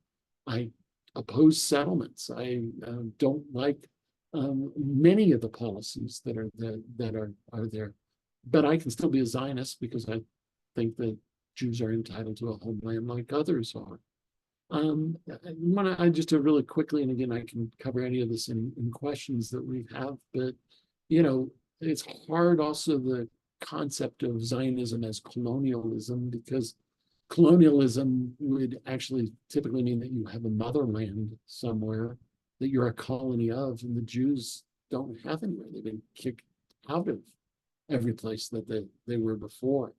I oppose settlements. I don't like many of the policies that are there. But I can still be a Zionist because I think that Jews are entitled to a homeland like others are. I just really quickly, and again, I can cover any of this in questions that we have, but it's hard also the concept of Zionism as colonialism, because colonialism would actually typically mean that you have a motherland somewhere that you're a colony of, and the Jews don't have anywhere. They've been kicked out of every place that they were before.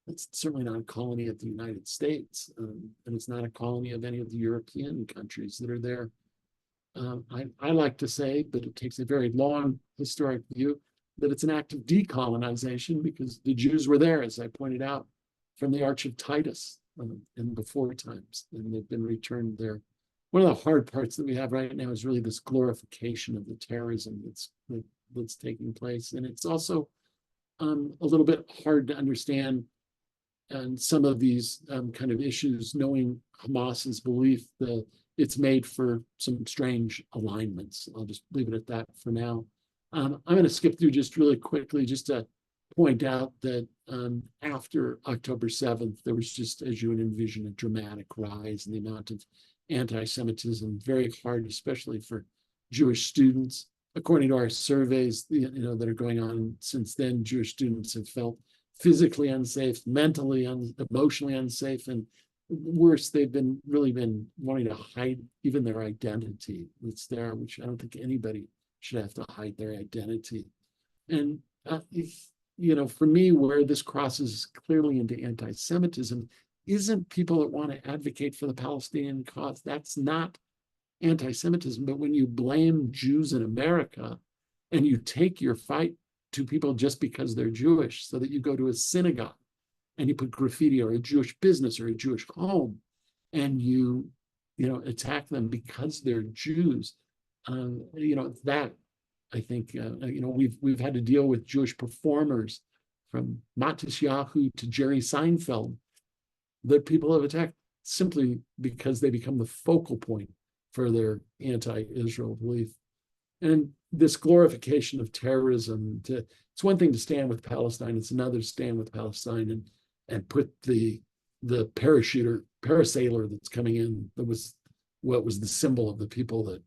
It's certainly not a colony of the United States, and it's not a colony of any of the European countries that are there. I like to say, but it takes a very long historic view, that it's an act of decolonization, because the Jews were there, as I pointed out, from the Arch of Titus in before times, and they've been returned there. One of the hard parts that we have right now is really this glorification of the terrorism that that's taking place. And it's also a little bit hard to understand and some of these kind of issues, knowing Hamas's belief that it's made for some strange alignments. I'll just leave it at that for now. I'm going to skip through just really quickly, just to point out that after October 7th, there was just, as you would envision, a dramatic rise in the amount of anti-Semitism, very hard, especially for Jewish students. According to our surveys, that are going on since then, Jewish students have felt physically unsafe, mentally, emotionally unsafe, and worse, they've really been wanting to hide even their identity that's there, which I don't think anybody should have to hide their identity. And for me, where this crosses clearly into anti-Semitism isn't people that want to advocate for the Palestinian cause. That's not anti-Semitism. But when you blame Jews in America and you take your fight to people just because they're Jewish, so that you go to a synagogue and you put graffiti or a Jewish business or a Jewish home and you attack them because they're Jews, that I think we've had to deal with Jewish performers from Matisyahu to Jerry Seinfeld that people have attacked simply because they become the focal point for their anti-Israel belief. And this glorification of terrorism, it's one thing to stand with Palestine, it's another to stand with Palestine and put the parasailer that's coming in, that was what was the symbol of the people that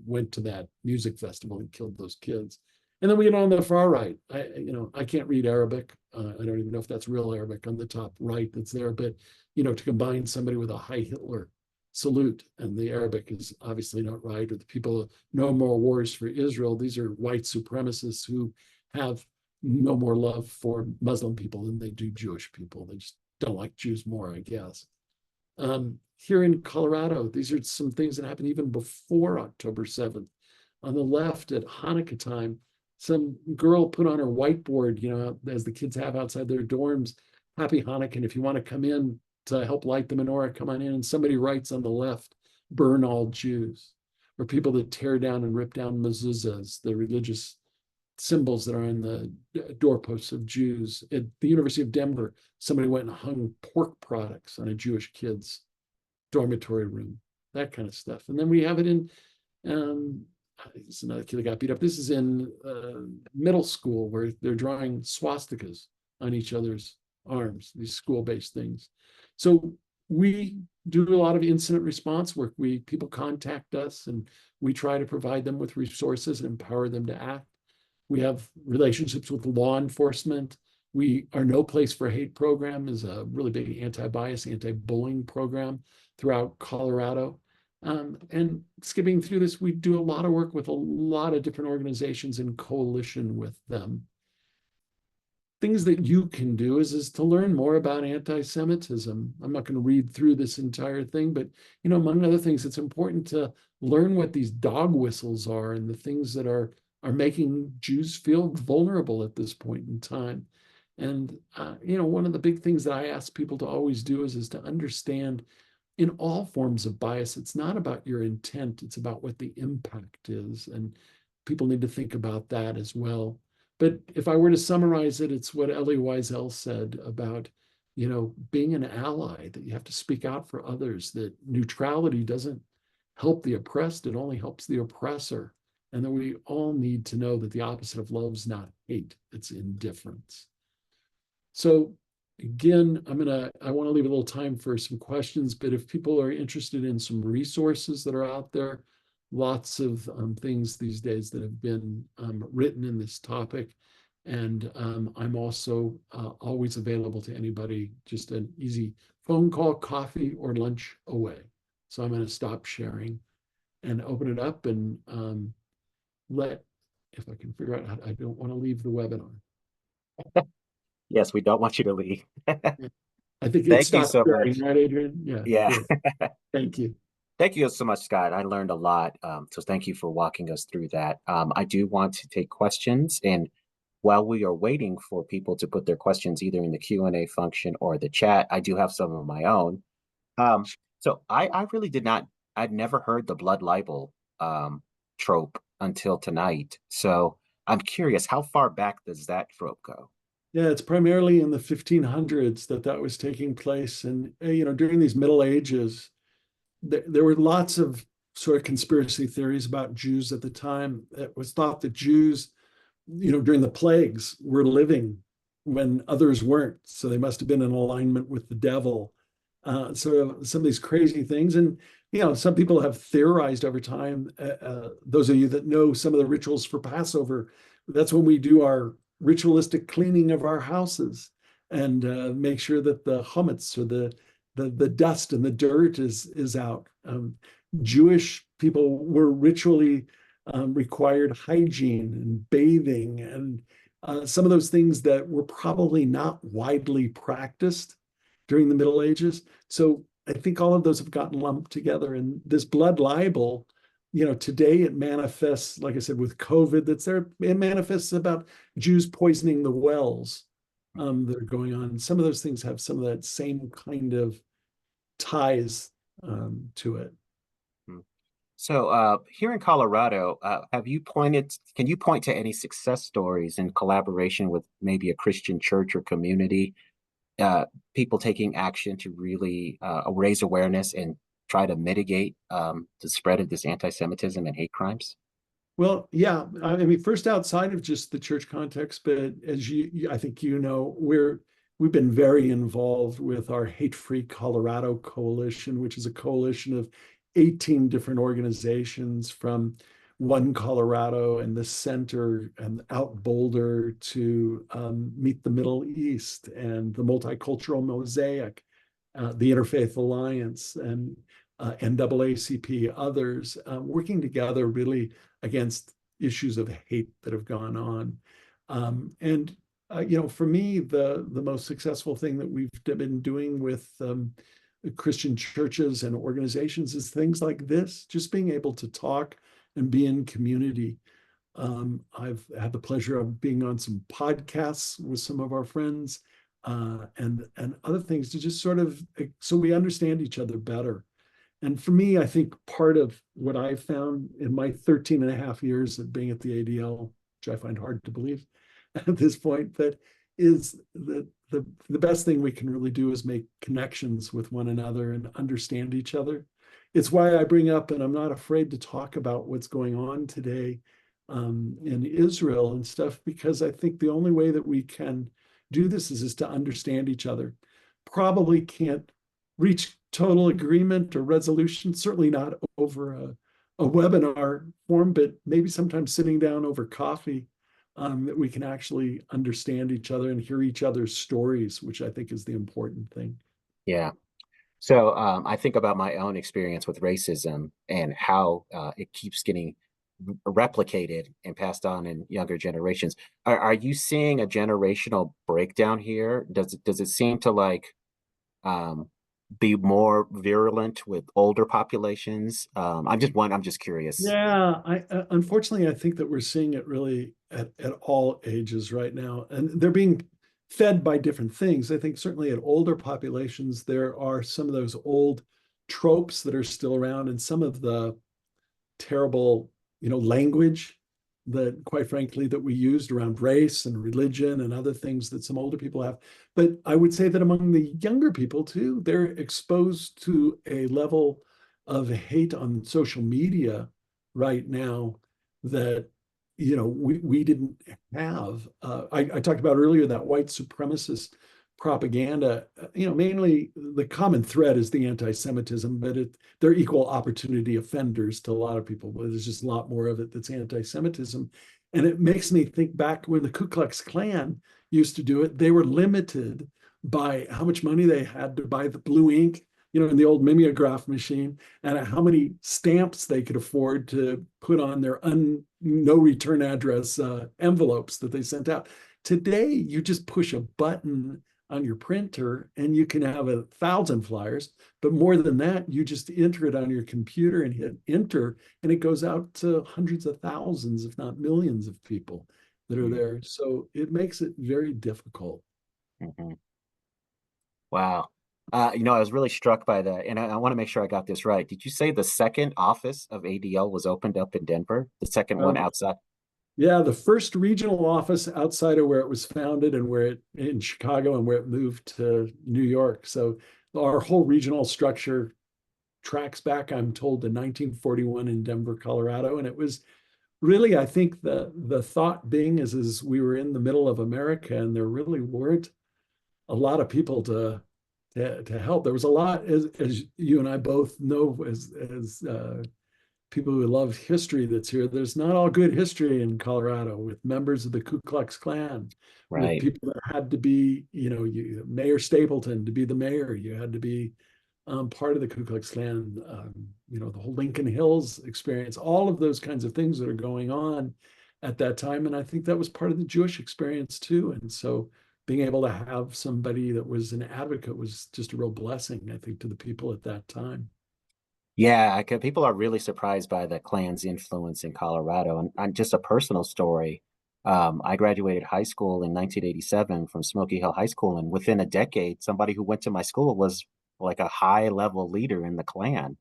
went to that music festival and killed those kids. And then we get on the far right. I can't read Arabic. I don't even know if that's real Arabic on the top right that's there. But to combine somebody with a Heil Hitler salute, and the Arabic is obviously not right, or the people no more wars for Israel. These are white supremacists who have no more love for Muslim people than they do Jewish people. They just don't like Jews more, I guess. Here in Colorado, these are some things that happened even before October 7th. On the left at Hanukkah time, some girl put on her whiteboard, as the kids have outside their dorms, Happy Hanukkah, and if you want to come in to help light the menorah, come on in. And somebody writes on the left, burn all Jews. Or people that tear down and rip down mezuzahs, the religious symbols that are on the doorposts of Jews. At the University of Denver, somebody went and hung pork products on a Jewish kid's dormitory room, that kind of stuff. And then we have it in, it's another kid that got beat up. This is in middle school, where they're drawing swastikas on each other's arms, these school-based things. So we do a lot of incident response work. People contact us and we try to provide them with resources and empower them to act. We have relationships with law enforcement. Our No Place for Hate program is a really big anti-bias, anti-bullying program throughout Colorado. And skipping through this, we do a lot of work with a lot of different organizations in coalition with them. Things that you can do is to learn more about anti-Semitism. I'm not going to read through this entire thing, but among other things, it's important to learn what these dog whistles are and the things that are making Jews feel vulnerable at this point in time. And one of the big things that I ask people to always do is to understand, in all forms of bias, it's not about your intent, it's about what the impact is. And people need to think about that as well. But if I were to summarize it, it's what Elie Wiesel said about, being an ally, that you have to speak out for others, that neutrality doesn't help the oppressed, it only helps the oppressor. And that we all need to know that the opposite of love is not hate, it's indifference. So again, I want to leave a little time for some questions, but if people are interested in some resources that are out there, lots of things these days that have been written in this topic. And I'm also always available to anybody, just an easy phone call, coffee, or lunch away. So I'm going to stop sharing and open it up and if I can figure out how, I don't want to leave the webinar. Yes, we don't want you to leave. I think it Thank you stopped so sharing, much. right, Adrian? Yeah. Yeah. Thank you. Thank you so much, Scott. I learned a lot. So thank you for walking us through that. I do want to take questions. And while we are waiting for people to put their questions either in the Q&A function or the chat, I do have some of my own. So I really did not, I'd never heard the blood libel trope until tonight. So I'm curious, how far back does that trope go? Yeah, it's primarily in the 1500s that that was taking place. And, during these Middle Ages, there were lots of sort of conspiracy theories about Jews at the time. It was thought that Jews, during the plagues were living when others weren't. So they must have been in alignment with the devil. Sort of some of these crazy things. And, some people have theorized over time. Those of you that know some of the rituals for Passover, that's when we do our ritualistic cleaning of our houses and make sure that the chametz or the dust and the dirt is out. Jewish people were ritually required hygiene and bathing and some of those things that were probably not widely practiced during the Middle Ages. So I think all of those have gotten lumped together. And this blood libel, today it manifests, like I said, with COVID, that's there. It manifests about Jews poisoning the wells that are going on. Some of those things have some of that same kind of ties to it. Hmm. So here in Colorado, can you point to any success stories in collaboration with maybe a Christian church or community, people taking action to really raise awareness and try to mitigate the spread of this anti-Semitism and hate crimes? Well, yeah. I mean, first outside of just the church context, but as I think we've been very involved with our Hate Free Colorado Coalition, which is a coalition of 18 different organizations from One Colorado and the Center and out Boulder to Meet the Middle East and the Multicultural Mosaic, the Interfaith Alliance, and NAACP, others working together really against issues of hate that have gone on. And for me, the most successful thing that we've been doing with Christian churches and organizations is things like this, just being able to talk and be in community. I've had the pleasure of being on some podcasts with some of our friends and other things to just sort of so we understand each other better. And for me, I think part of what I've found in my 13 and a half years of being at the ADL, which I find hard to believe at this point, that is the best thing we can really do is make connections with one another and understand each other. It's why I bring up, and I'm not afraid to talk about what's going on today in Israel and stuff, because I think the only way that we can do this is to understand each other. Probably can't reach total agreement or resolution, certainly not over a webinar form, but maybe sometimes sitting down over coffee that we can actually understand each other and hear each other's stories, which I think is the important thing. Yeah. So I think about my own experience with racism and how it keeps getting replicated and passed on in younger generations. Are you seeing a generational breakdown here? Does it seem to um, be more virulent with older populations? I'm just curious. Yeah, I unfortunately I think that we're seeing it really at all ages right now, and they're being fed by different things. I think certainly at older populations there are some of those old tropes that are still around, and some of the terrible, language that, quite frankly, that we used around race and religion and other things that some older people have. But I would say that among the younger people too, they're exposed to a level of hate on social media right now that we didn't have. I talked about earlier that white supremacist propaganda. Mainly the common thread is the anti-Semitism, but they're equal opportunity offenders to a lot of people. But there's just a lot more of it that's anti-Semitism, and it makes me think back when the Ku Klux Klan used to do it. They were limited by how much money they had to buy the blue ink, in the old mimeograph machine, and how many stamps they could afford to put on their no return address envelopes that they sent out. Today, you just push a button on your printer and you can have 1,000 flyers, but more than that, you just enter it on your computer and hit enter, and it goes out to hundreds of thousands, if not millions of people that are Mhm. there. So it makes it very difficult. Mhm. Wow. I was really struck by that, and I want to make sure I got this right. Did you say the second office of ADL was opened up in Denver? The second one Um, outside? Yeah, the first regional office outside of where it was founded and where it in Chicago and where it moved to New York. So our whole regional structure tracks back, I'm told, to 1941 in Denver, Colorado. And it was really, I think the thought being is we were in the middle of America and there really weren't a lot of people to help. There was a lot, as you and I both know, as people who love history that's here. There's not all good history in Colorado with members of the Ku Klux Klan, with Right. people that had to be, Mayor Stapleton to be the mayor. You had to be part of the Ku Klux Klan, the whole Lincoln Hills experience, all of those kinds of things that are going on at that time. And I think that was part of the Jewish experience too. And so being able to have somebody that was an advocate was just a real blessing, I think, to the people at that time. Yeah, people are really surprised by the Klan's influence in Colorado. And just a personal story, I graduated high school in 1987 from Smoky Hill High School, and within a decade, somebody who went to my school was like a high level leader in the Klan.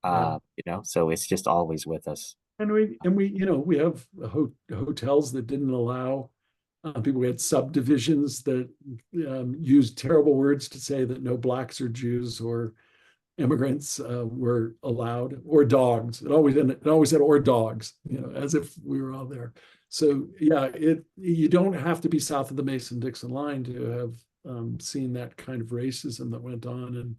Yeah. So it's just always with us. And we have hotels that didn't allow people. We had subdivisions that used terrible words to say that no blacks or Jews or immigrants were allowed, or dogs. It always had or dogs, as if we were all there. So yeah, you don't have to be south of the Mason-Dixon line to have seen that kind of racism that went on,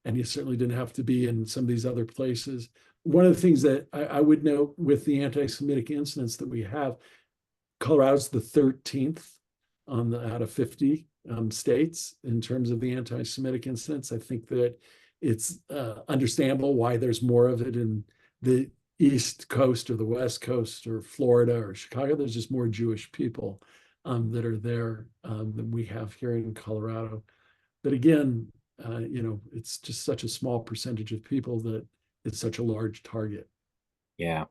and you certainly didn't have to be in some of these other places. One of the things that I would note with the anti-Semitic incidents that we have, Colorado's the 13th out of 50 states in terms of the anti-Semitic incidents. I think that it's understandable why there's more of it in the East Coast or the West Coast or Florida or Chicago. There's just more Jewish people that are there than we have here in Colorado. But again, it's just such a small percentage of people that it's such a large target. Yeah.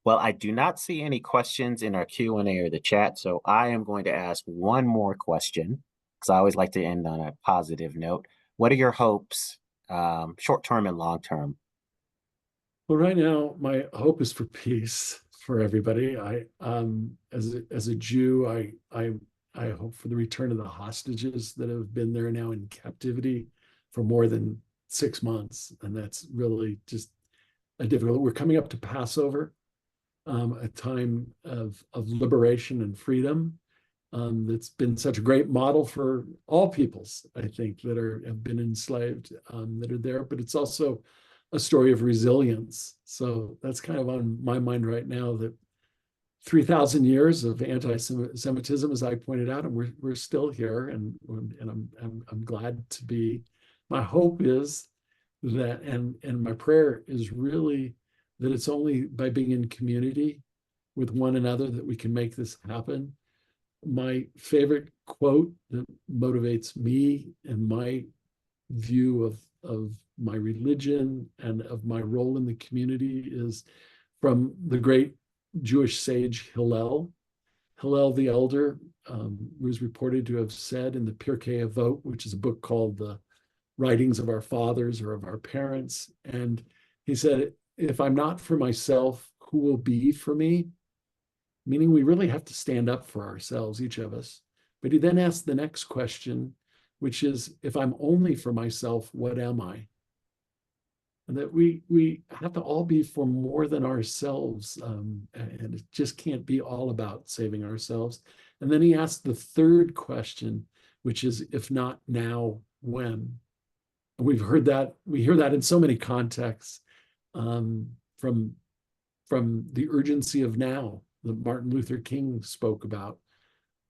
Well, I do not see any questions in our Q&A or the chat, so I am going to ask one more question because I always like to end on a positive note. What are your hopes, short term and long term? Well, right now, my hope is for peace for everybody. As a Jew, I hope for the return of the hostages that have been there now in captivity for more than 6 months, and that's really just a difficult. We're coming up to Passover, a time of liberation and freedom. That's been such a great model for all peoples, I think, that have been enslaved, that are there. But it's also a story of resilience. So that's kind of on my mind right now, that 3,000 years of anti-Semitism, as I pointed out, and we're still here, and I'm glad to be. My hope is that, and my prayer is really that it's only by being in community with one another that we can make this happen. My favorite quote that motivates me and my view of my religion and of my role in the community is from the great Jewish sage Hillel. Hillel the Elder was reported to have said in the Pirkei Avot, which is a book called the Writings of Our Fathers or of Our Parents. And he said, if I'm not for myself, who will be for me? Meaning we really have to stand up for ourselves, each of us. But he then asked the next question, which is, if I'm only for myself, what am I? And that we have to all be for more than ourselves, and it just can't be all about saving ourselves. And then he asked the third question, which is, if not now, when? And we hear that in so many contexts, from the urgency of now that Martin Luther King spoke about,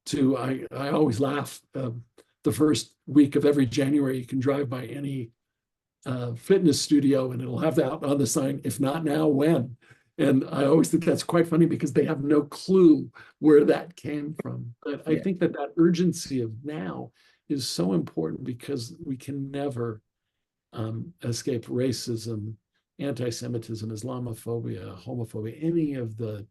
to I always laugh, the first week of every January you can drive by any fitness studio and it'll have that on the sign, if not now, when? And I always think that's quite funny because they have no clue where that came from. But I Yeah. think that urgency of now is so important because we can never escape racism, anti-Semitism, Islamophobia, homophobia, any of the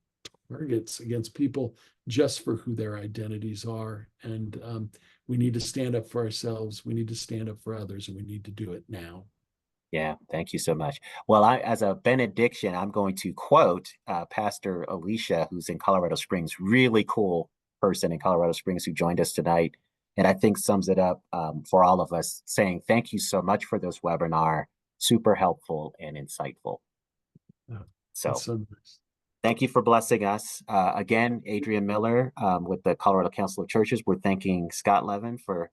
targets against people just for who their identities are. And we need to stand up for ourselves. We need to stand up for others, and we need to do it now. Yeah, thank you so much. Well, as a benediction, I'm going to quote Pastor Alicia, who's in Colorado Springs, really cool person in Colorado Springs who joined us tonight. And I think sums it up for all of us, saying thank you so much for this webinar. Super helpful and insightful. Yeah, that's So so nice. thank you for blessing us. Again, Adrian Miller with the Colorado Council of Churches. We're thanking Scott Levin for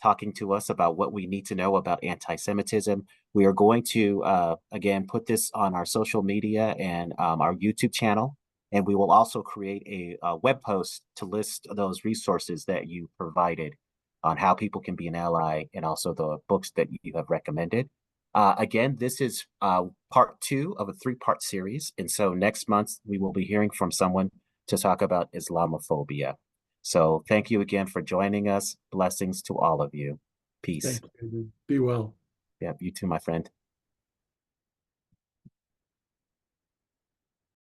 talking to us about what we need to know about anti-Semitism. We are going to, again, put this on our social media and our YouTube channel. And we will also create a web post to list those resources that you provided on how people can be an ally and also the books that you have recommended. Again, this is part 2 of a 3-part series. And so next month, we will be hearing from someone to talk about Islamophobia. So thank you again for joining us. Blessings to all of you. Peace. Thank you. Be well. Yeah, you too, my friend.